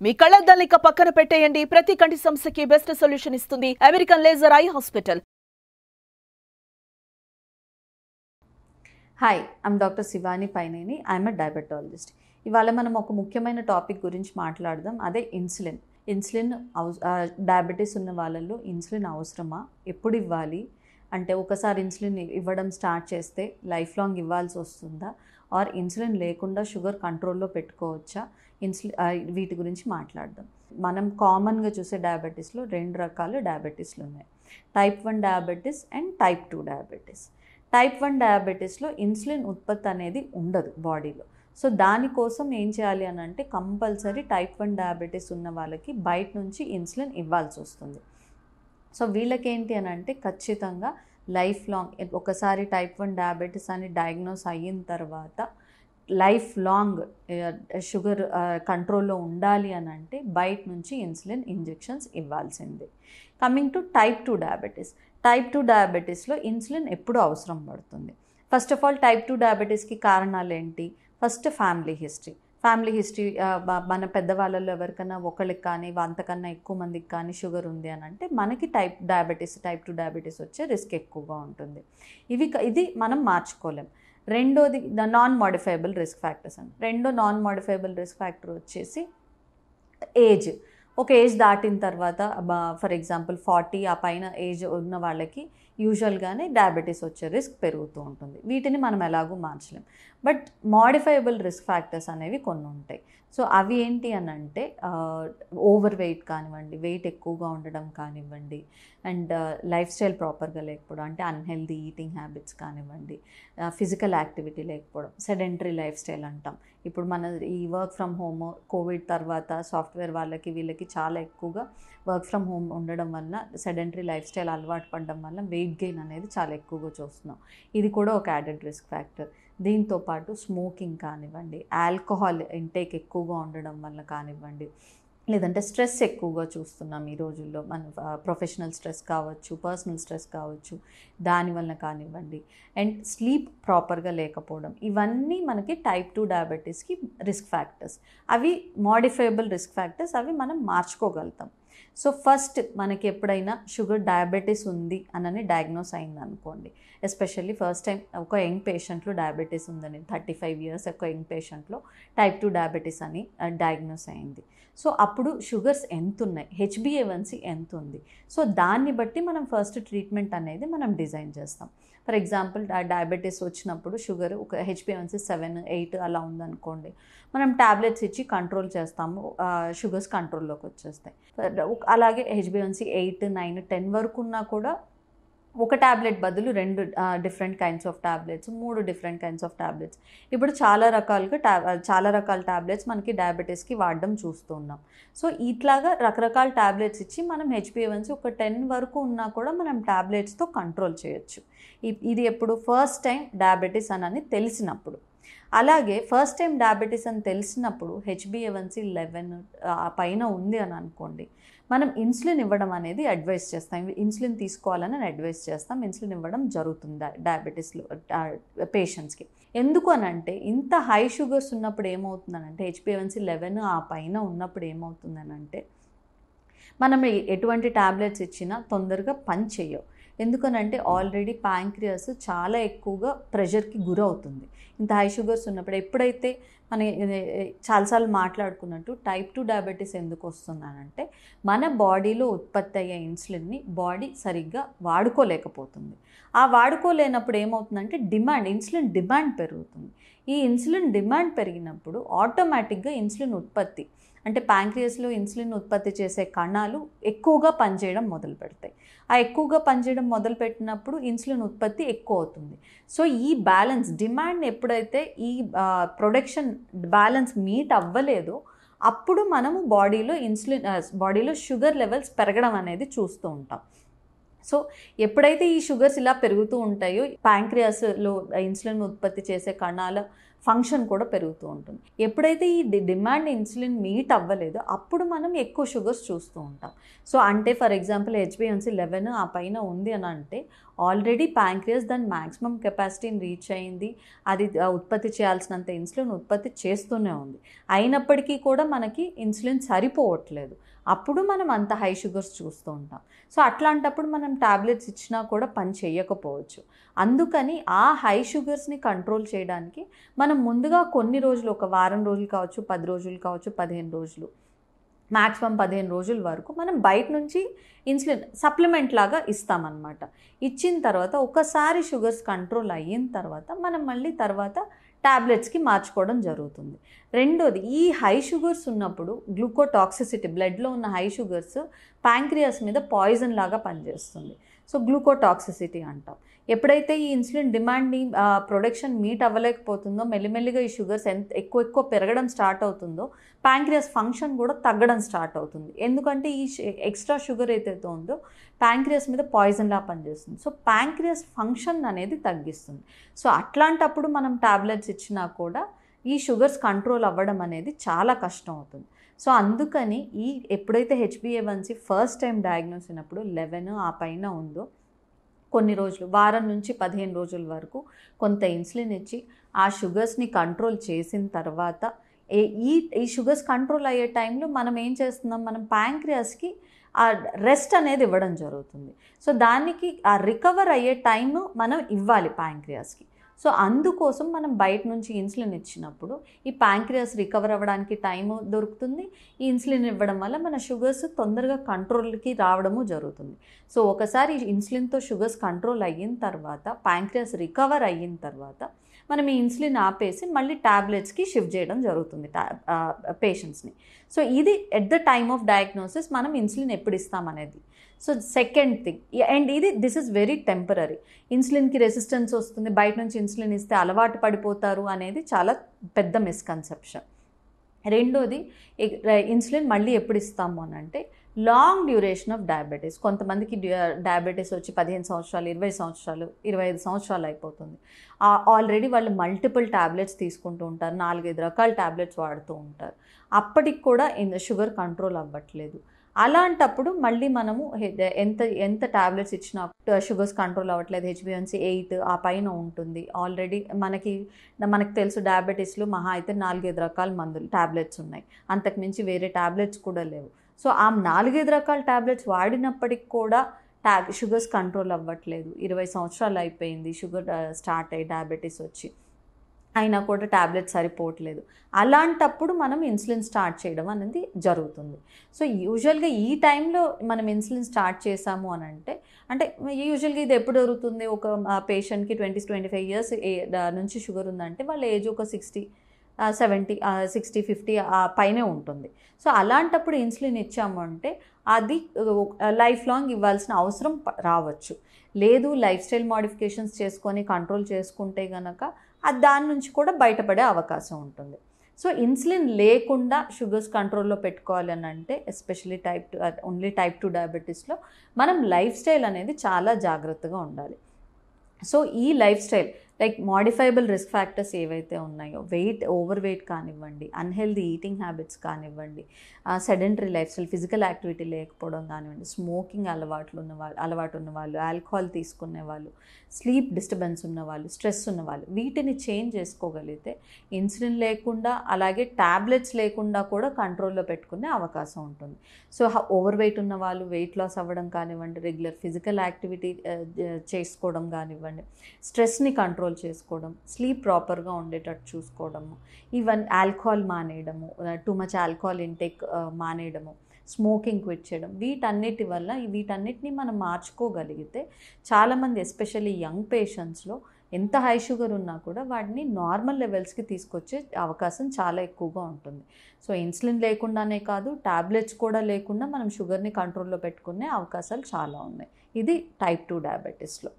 మీ కళ్ళద్దాలు ఇక పక్కన పెట్టేయండి. ప్రతి కంటి సమస్యకి బెస్ట్ సొల్యూషన్ ఇస్తుంది American laser eye hospital. Hi, I'm doctor Shivani Paineni. I'm a diabetologist. ఇవాళ మనం ఒక ముఖ్యమైన టాపిక్ గురించి మాట్లాడదాం. అదే ఇన్సులిన్. డయాబెటీస్ ఉన్న వాళ్ళల్లో ఇన్సులిన్ అవసరమా, ఎప్పుడు ఇవ్వాలి, అంటే ఒకసారి ఇన్సులిన్ ఇవ్వడం స్టార్ట్ చేస్తే లైఫ్ లాంగ్ ఇవ్వాల్సి వస్తుందా, ఆర్ ఇన్సులిన్ లేకుండా షుగర్ కంట్రోల్లో పెట్టుకోవచ్చా, వీటి గురించి మాట్లాడదాం. మనం కామన్గా చూసే డయాబెటీస్లో 2 రకాల డయాబెటీస్లు ఉన్నాయి. Type 1 diabetes and type 2 diabetes. Type 1 డయాబెటీస్లో ఇన్సులిన్ ఉత్పత్తి అనేది ఉండదు బాడీలో. సో దానికోసం ఏం చేయాలి అని అంటే కంపల్సరీ టైప్ 1 డయాబెటీస్ ఉన్న వాళ్ళకి బయట నుంచి ఇన్సులిన్ ఇవ్వాల్సి వస్తుంది. సో వీళ్ళకేంటి అని అంటే ఖచ్చితంగా లైఫ్ లాంగ్, ఒకసారి టైప్ 1 డయాబెటీస్ అని డయాగ్నోస్ అయిన తర్వాత లైఫ్ లాంగ్ షుగర్ కంట్రోల్లో ఉండాలి అని అంటే బయట నుంచి ఇన్సులిన్ ఇంజెక్షన్స్ ఇవ్వాల్సిందే. Coming to type 2 diabetes. Type 2 డయాబెటీస్లో ఇన్సులిన్ ఎప్పుడు అవసరం పడుతుంది? ఫస్ట్ ఆఫ్ ఆల్ టైప్ 2 డయాబెటీస్కి కారణాలు ఏంటి? First family history. మన పెద్దవాళ్ళలో ఎవరికైనా ఒకళ్ళకి కానీ అంతకన్నా ఎక్కువ మందికి కానీ షుగర్ ఉంది అని అంటే మనకి టైప్ 2 డయాబెటీస్ వచ్చే రిస్క్ ఎక్కువగా ఉంటుంది. ఇది మనం మార్చుకోలేం. రెండోది నాన్ మోడిఫైబుల్ రిస్క్ ఫ్యాక్టర్స్ అని. నాన్ మోడిఫైబుల్ రిస్క్ ఫ్యాక్టర్ వచ్చేసి ఏజ్. ఒక ఏజ్ దాటిన తర్వాత ఫర్ ఎగ్జాంపుల్ 40 ఆ పైన ఏజ్ ఉన్న వాళ్ళకి యూజువల్గానే డయాబెటీస్ వచ్చే రిస్క్ పెరుగుతూ ఉంటుంది. వీటిని మనం ఎలాగూ మార్చలేం. బట్ మోడిఫైబుల్ రిస్క్ ఫ్యాక్టర్స్ అనేవి కొన్ని ఉంటాయి. సో అవి ఏంటి అని అంటే ఓవర్ వెయిట్ కానివ్వండి, వెయిట్ ఎక్కువగా ఉండడం కానివ్వండి, అండ్ లైఫ్ స్టైల్ ప్రాపర్గా లేకపోవడం, అంటే అన్హెల్దీ ఈటింగ్ హ్యాబిట్స్ కానివ్వండి, ఫిజికల్ యాక్టివిటీ లేకపోవడం, సెడెంటరీ లైఫ్ స్టైల్ అంటాం. ఇప్పుడు మన ఈ వర్క్ ఫ్రమ్ హోమ్, కోవిడ్ తర్వాత సాఫ్ట్వేర్ వీళ్ళకి చాలా ఎక్కువగా వర్క్ ఫ్రమ్ హోమ్ ఉండడం వల్ల సెడెంటరీ లైఫ్ స్టైల్ అలవాటు పడడం వల్ల వెయిట్ గెయిన్ అనేది చాలా ఎక్కువగా చూస్తున్నాం. ఇది కూడా ఒక యాడెడ్ రిస్క్ ఫ్యాక్టర్. దీంతోపాటు స్మోకింగ్ కానివ్వండి, ఆల్కహాల్ ఇంటేక్ ఎక్కువగా ఉండడం వల్ల కానివ్వండి, లేదంటే స్ట్రెస్ ఎక్కువగా చూస్తున్నాం ఈ రోజుల్లో. మన ప్రొఫెషనల్ స్ట్రెస్ కావచ్చు, పర్సనల్ స్ట్రెస్ కావచ్చు, దానివల్ల కానివ్వండి, అండ్ స్లీప్ ప్రాపర్గా లేకపోవడం, ఇవన్నీ మనకి టైప్ 2 డయాబెటీస్కి రిస్క్ ఫ్యాక్టర్స్. అవి మోడిఫైబుల్ రిస్క్ ఫ్యాక్టర్స్, అవి మనం మార్చుకోగలుగుతాం. సో ఫస్ట్ మనకి ఎప్పుడైనా షుగర్ డయాబెటీస్ ఉంది అని డయాగ్నోస్ అయింది అనుకోండి, ఎస్పెషల్లీ ఫస్ట్ టైం ఒక యంగ్ పేషెంట్లో డయాబెటీస్ ఉందని, 35 years ఒక యంగ్ పేషెంట్లో టైప్ 2 డయాబెటీస్ అని డయాగ్నోస్ అయింది. సో అప్పుడు షుగర్స్ ఎంత ఉన్నాయి, HbA1c ఎంత ఉంది, సో దాన్ని బట్టి మనం ఫస్ట్ ట్రీట్మెంట్ అనేది మనం డిజైన్ చేస్తాం. ఫర్ ఎగ్జాంపుల్ డయాబెటీస్ వచ్చినప్పుడు షుగర్ ఒక HbA1c 7, 8 అలా ఉందనుకోండి, మనం ట్యాబ్లెట్స్ ఇచ్చి కంట్రోల్ చేస్తాము, షుగర్స్ కంట్రోల్లోకి వచ్చేస్తాయి. అలాగే HbA1c 8, 9, 10 వరకు ఉన్నా కూడా ఒక ట్యాబ్లెట్ బదులు 2 different kinds of tablets, 3 different kinds of tablets, ఇప్పుడు చాలా రకాల ట్యాబ్లెట్స్ మనకి డయాబెటీస్కి వాడడం చూస్తూ ఉన్నాం. సో ఇట్లాగా రకరకాల ట్యాబ్లెట్స్ ఇచ్చి మనం HbA1c ఒక 10 వరకు ఉన్నా కూడా మనం ట్యాబ్లెట్స్తో కంట్రోల్ చేయొచ్చు. ఇది ఎప్పుడు? ఫస్ట్ టైం డయాబెటీస్ అని తెలిసినప్పుడు. అలాగే ఫస్ట్ టైం డయాబెటీస్ అని తెలిసినప్పుడు HbA1c 11 పైన ఉంది అని అనుకోండి, మనం ఇన్సులిన్ ఇవ్వడం అనేది అడ్వైస్ చేస్తాం. ఇన్సులిన్ తీసుకోవాలని అడ్వైస్ చేస్తాం. ఇన్సులిన్ ఇవ్వడం జరుగుతుంది డయాబెటీస్లో పేషెంట్స్కి. ఎందుకు అనంటే ఇంత హై షుగర్స్ ఉన్నప్పుడు ఏమవుతుందనంటే, HbA1c 11 ఆ పైన ఉన్నప్పుడు ఏమవుతుందనంటే మనం ఎటువంటి ట్యాబ్లెట్స్ ఇచ్చినా తొందరగా పని చేయవు. ఎందుకనంటే ఆల్రెడీ ప్యాంక్రియాస్ చాలా ఎక్కువగా ప్రెషర్కి గురవుతుంది ఇంత హై షుగర్స్ ఉన్నప్పుడు. ఎప్పుడైతే మన చాలాసార్లు మాట్లాడుకున్నట్టు టైప్ 2 డయాబెటీస్ ఎందుకు వస్తుందనంటే మన బాడీలో ఉత్పత్తి అయ్యే ఇన్సులిన్ని బాడీ సరిగ్గా వాడుకోలేకపోతుంది. ఆ వాడుకోలేనప్పుడు ఏమవుతుందంటే ఇన్సులిన్ డిమాండ్ పెరుగుతుంది. ఈ ఇన్సులిన్ డిమాండ్ పెరిగినప్పుడు ఆటోమేటిక్గా ఇన్సులిన్ ఉత్పత్తి, అంటే ప్యాంక్రియాస్లో ఇన్సులిన్ ఉత్పత్తి చేసే కణాలు ఎక్కువగా పనిచేయడం మొదలు పెడతాయి. ఆ ఎక్కువగా పనిచేయడం మొదలుపెట్టినప్పుడు ఇన్సులిన్ ఉత్పత్తి ఎక్కువ అవుతుంది. సో ఈ బ్యాలెన్స్, డిమాండ్ ఎప్పుడైతే ఈ ప్రొడక్షన్ బ్యాలెన్స్ మీట్ అవ్వలేదో అప్పుడు మనము బాడీలో షుగర్ లెవెల్స్ పెరగడం అనేది చూస్తూ ఉంటాం. సో ఎప్పుడైతే ఈ షుగర్స్ ఇలా పెరుగుతూ ఉంటాయో ప్యాంక్రియాస్లో ఇన్సులిన్ ఉత్పత్తి చేసే కణాల ఫంక్షన్ కూడా పెరుగుతూ ఉంటుంది. ఎప్పుడైతే ఈ డిమాండ్ ఇన్సులిన్ మీట్ అవ్వలేదో అప్పుడు మనం ఎక్కువ షుగర్స్ చూస్తూ ఉంటాం. సో అంటే ఫర్ ఎగ్జాంపుల్ HbA1c 11 ఆ పైన ఉంది అని అంటే ఆల్రెడీ ప్యాంక్రియాస్ దాని మ్యాక్సిమం కెపాసిటీని రీచ్ అయింది, అది ఉత్పత్తి చేయాల్సినంత ఇన్సులిన్ ఉత్పత్తి చేస్తూనే ఉంది. అయినప్పటికీ కూడా మనకి ఇన్సులిన్ సరిపోవట్లేదు, అప్పుడు మనం అంత హై షుగర్స్ చూస్తూ ఉంటాం. సో అట్లాంటప్పుడు మనం టాబ్లెట్స్ ఇచ్చినా కూడా పని చేయకపోవచ్చు. అందుకని ఆ హై షుగర్స్ని కంట్రోల్ చేయడానికి మనం ముందుగా కొన్ని రోజులు, ఒక వారం రోజులు కావచ్చు, 10 రోజులు కావచ్చు, 15 రోజులు, మ్యాక్సిమం 15 రోజుల వరకు మనం బయట నుంచి ఇన్సులిన్ సప్లిమెంట్ లాగా ఇస్తామన్నమాట. ఇచ్చిన తర్వాత ఒకసారి షుగర్స్ కంట్రోల్ అయిన తర్వాత మనం మళ్ళీ తర్వాత ట్యాబ్లెట్స్కి మార్చుకోవడం జరుగుతుంది. రెండోది, ఈ హై షుగర్స్ ఉన్నప్పుడు గ్లూకోటాక్సిసిటీ, బ్లడ్లో ఉన్న హై షుగర్స్ ప్యాంక్రియాస్ మీద పాయిజన్ లాగా పనిచేస్తుంది. సో గ్లూకోటాక్సిసిటీ అంటాం. ఎప్పుడైతే ఈ ఇన్సులిన్ డిమాండ్ని ప్రొడక్షన్ మీట్ అవ్వలేకపోతుందో, మెల్లిమెల్లిగా ఈ షుగర్స్ ఎక్కువ పెరగడం స్టార్ట్ అవుతుందో ప్యాంక్రియాస్ ఫంక్షన్ కూడా తగ్గడం స్టార్ట్ అవుతుంది. ఎందుకంటే ఈ ఎక్స్ట్రా షుగర్ ఏదైతే ఉందో ప్యాంక్రియాస్ మీద పాయిజన్లా పనిచేస్తుంది. సో ప్యాంక్రియాస్ ఫంక్షన్ అనేది తగ్గిస్తుంది. సో అట్లాంటప్పుడు మనం టాబ్లెట్స్ ఇచ్చినా కూడా ఈ షుగర్స్ కంట్రోల్ అవ్వడం అనేది చాలా కష్టం అవుతుంది. సో అందుకని ఎప్పుడైతే HbA1c ఫస్ట్ టైం డయాగ్నోస్ అయినప్పుడు 11 ఆ పైన ఉందో కొన్ని రోజులు, వారం నుంచి 15 రోజుల వరకు కొంత ఇన్సులిన్ ఇచ్చి ఆ షుగర్స్ని కంట్రోల్ చేసిన తర్వాత ఈ షుగర్స్ కంట్రోల్ అయ్యే టైంలో మనం ఏం చేస్తున్నాం, మనం ప్యాంక్రియాస్కి ఆ రెస్ట్ అనేది ఇవ్వడం జరుగుతుంది. సో దానికి ఆ రికవర్ అయ్యే టైము మనం ఇవ్వాలి ప్యాంక్రియాస్కి. సో అందుకోసం మనం బయట నుంచి ఇన్సులిన్ ఇచ్చినప్పుడు ఈ ప్యాంక్రియాస్ రికవర్ అవ్వడానికి టైము దొరుకుతుంది. ఈ ఇన్సులిన్ ఇవ్వడం వల్ల మన షుగర్స్ తొందరగా కంట్రోల్కి రావడము జరుగుతుంది. సో ఒకసారి ఇన్సులిన్తో షుగర్స్ కంట్రోల్ అయిన తర్వాత, ప్యాంక్రియాస్ రికవర్ అయిన తర్వాత మనం ఈ ఇన్సులిన్ ఆపేసి మళ్ళీ ట్యాబ్లెట్స్కి షిఫ్ట్ చేయడం జరుగుతుంది పేషెంట్స్ని. సో ఇది at the time of diagnosis మనం ఇన్సులిన్ ఎప్పుడు ఇస్తామనేది. So second thing, and this is very temporary. ఇన్సులిన్కి రెసిస్టెన్స్ వస్తుంది, బయట నుంచి ఇన్సులిన్ ఇస్తే అలవాటు పడిపోతారు అనేది చాలా పెద్ద మిస్కన్సెప్షన్. రెండోది, ఇన్సులిన్ మళ్ళీ ఎప్పుడు ఇస్తాము అని అంటే లాంగ్ డ్యూరేషన్ ఆఫ్ డయాబెటీస్. కొంతమందికి డయాబెటీస్ వచ్చి 15 సంవత్సరాలు, 20 సంవత్సరాలు, 25 సంవత్సరాలు అయిపోతుంది. ఆల్రెడీ వాళ్ళు మల్టిపుల్ ట్యాబ్లెట్స్ తీసుకుంటూ ఉంటారు, 4-5 రకాల ట్యాబ్లెట్స్ వాడుతూ ఉంటారు, అప్పటికి కూడా షుగర్ కంట్రోల్ అవ్వట్లేదు. అలాంటప్పుడు మళ్ళీ మనము ఎంత ట్యాబ్లెట్స్ ఇచ్చినా షుగర్స్ కంట్రోల్ అవ్వట్లేదు, HbA1c 8 ఆ పైన ఉంటుంది. ఆల్రెడీ మనకు తెలుసు డయాబెటీస్లో మహా అయితే 4-5 రకాల మందులు ట్యాబ్లెట్స్ ఉన్నాయి, అంతకుమించి వేరే ట్యాబ్లెట్స్ కూడా లేవు. సో ఆ 4-5 రకాల ట్యాబ్లెట్స్ వాడినప్పటికి కూడా షుగర్స్ కంట్రోల్ అవ్వట్లేదు. 20 సంవత్సరాలు అయిపోయింది షుగర్ స్టార్ట్ అయ్యి డయాబెటీస్ వచ్చి, అయినా కూడా ట్యాబ్లెట్స్ సరిపోవట్లేదు. అలాంటప్పుడు మనం ఇన్సులిన్ స్టార్ట్ చేయడం అనేది జరుగుతుంది. సో యూజువల్గా ఈ టైంలో మనం ఇన్సులిన్ స్టార్ట్ చేసాము అని అంటే యూజువల్గా ఇది ఎప్పుడు జరుగుతుంది, ఒక పేషెంట్కి 20-25 ఇయర్స్ నుంచి షుగర్ ఉందంటే వాళ్ళ ఏజ్ ఒక 60, 70, 60, 50 పైనే ఉంటుంది. సో అలాంటప్పుడు ఇన్సులిన్ ఇచ్చాము అంటే అది లైఫ్ లాంగ్ ఇవ్వాల్సిన అవసరం రావచ్చు. లేదు, లైఫ్ స్టైల్ మోడిఫికేషన్స్ చేసుకొని కంట్రోల్ చేసుకుంటే కనుక దాని నుంచి కూడా బయటపడే అవకాశం ఉంటుంది. సో ఇన్సులిన్ లేకుండా షుగర్స్ కంట్రోల్లో పెట్టుకోవాలి అని అంటే ఎస్పెషల్లీ ఓన్లీ టైప్ 2 డయాబెటీస్లో మనం లైఫ్ స్టైల్ అనేది చాలా జాగ్రత్తగా ఉండాలి. సో ఈ life style like modifiable risk factors ఏవైతే ఉన్నాయో, ఓవర్ వెయిట్ కానివ్వండి, అన్హెల్దీ ఈటింగ్ హ్యాబిట్స్ కానివ్వండి, sedentary life style, physical activity లేకపోవడం కానివ్వండి, స్మోకింగ్ అలవాటు ఉన్నవాళ్ళు, ఆల్కహాల్ తీసుకునే వాళ్ళు, స్లీప్ డిస్టర్బెన్స్ ఉన్నవాళ్ళు, స్ట్రెస్ ఉన్నవాళ్ళు, వీటిని చేంజ్ చేసుకోగలిగితే ఇన్సులిన్ లేకుండా అలాగే ట్యాబ్లెట్స్ లేకుండా కూడా కంట్రోల్లో పెట్టుకునే అవకాశం ఉంటుంది. సో ఓవర్ వెయిట్ ఉన్న వాళ్ళు వెయిట్ లాస్ అవ్వడం కానివ్వండి, రెగ్యులర్ ఫిజికల్ యాక్టివిటీ చేసుకోవడం కానివ్వండి, స్ట్రెస్ని కంట్రోల్ చేసుకోవడం, స్లీప్ ప్రాపర్గా ఉండేటట్టు చూసుకోవడము, ఈవెన్ ఆల్కహాల్ మానేయడము, టూ మచ్ ఆల్కహాల్ ఇంటేక్ మానేయడము, స్మోకింగ్ క్విట్ చేయడం, వీటన్నిటిని మనం మార్చుకోగలిగితే చాలామంది ఎస్పెషల్లీ యంగ్ పేషెంట్స్లో ఎంత హై షుగర్ ఉన్నా కూడా వాటిని నార్మల్ లెవెల్స్కి తీసుకొచ్చే అవకాశం చాలా ఎక్కువగా ఉంటుంది. సో ఇన్సులిన్ లేకుండానే కాదు, ట్యాబ్లెట్స్ కూడా లేకుండా మనం షుగర్ని కంట్రోల్లో పెట్టుకునే అవకాశాలు చాలా ఉన్నాయి. ఇది టైప్ 2 డయాబెటీస్లో.